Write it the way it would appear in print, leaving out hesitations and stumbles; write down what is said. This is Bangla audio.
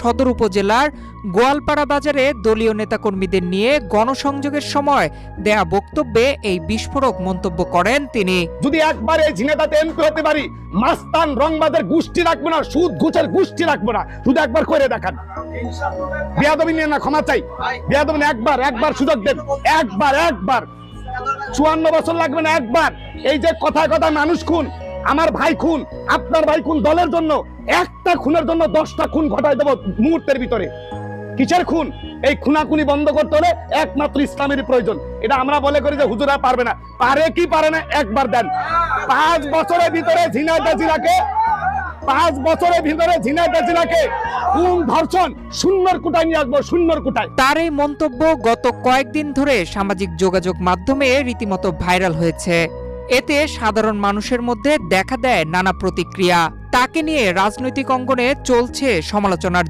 সদর উপজেলার গোয়ালপাড়া বাজারে দলীয় নেতাকর্মীদের নিয়ে গণসংযোগের সময় দেয়া বক্তব্যে এই বিস্ফোরক মন্তব্য করেন তিনি। যদি একবার এই ঝিনাইদহতে এমপি হতে পারি, মাস্তান রংবাদের গোষ্ঠী রাখবো না, সুদ ঘুষের গোষ্ঠী রাখবো না, শুধু একবার করে দেখান। বেয়াদবি নিয়ে না, ক্ষমা চাই, বেয়াদবি না, একবার সুযোগ দেন, একবার 54 বছর লাগবে না, একবার। এই যে কথায় কথায় মানুষ খুন, আমার ভাই খুন, আপনার ভাই খুন, দলের জন্য একটা খুনের জন্য 10টা খুন ঘটায় দেবো মুহূর্তের ভিতরে। কিসের খুন? এই খুনাখুনি বন্ধ করতে হলে একমাত্র ইসলামের প্রয়োজন। এটা আমরা বলে করি যে হুজুরা পারবে না, পারে কি পারে না একবার দেন। 5 বছরের ভিতরে ঝিনাইদহ জেলাকে 5 বছরের ভিতরে ঝিনাইদহ জেলাকে কোন ধর্ষণ শূন্যর কোটায় নিয়ে আসবো, শূন্যর কোটায়। তার এই মন্তব্য গত কয়েকদিন ধরে সামাজিক যোগাযোগ মাধ্যমে রীতিমতো ভাইরাল হয়েছে। এতে সাধারণ মানুষের মধ্যে দেখা দেয় নানা প্রতিক্রিয়া। তাকে নিয়ে রাজনৈতিক অঙ্গনে চলছে সমালোচনার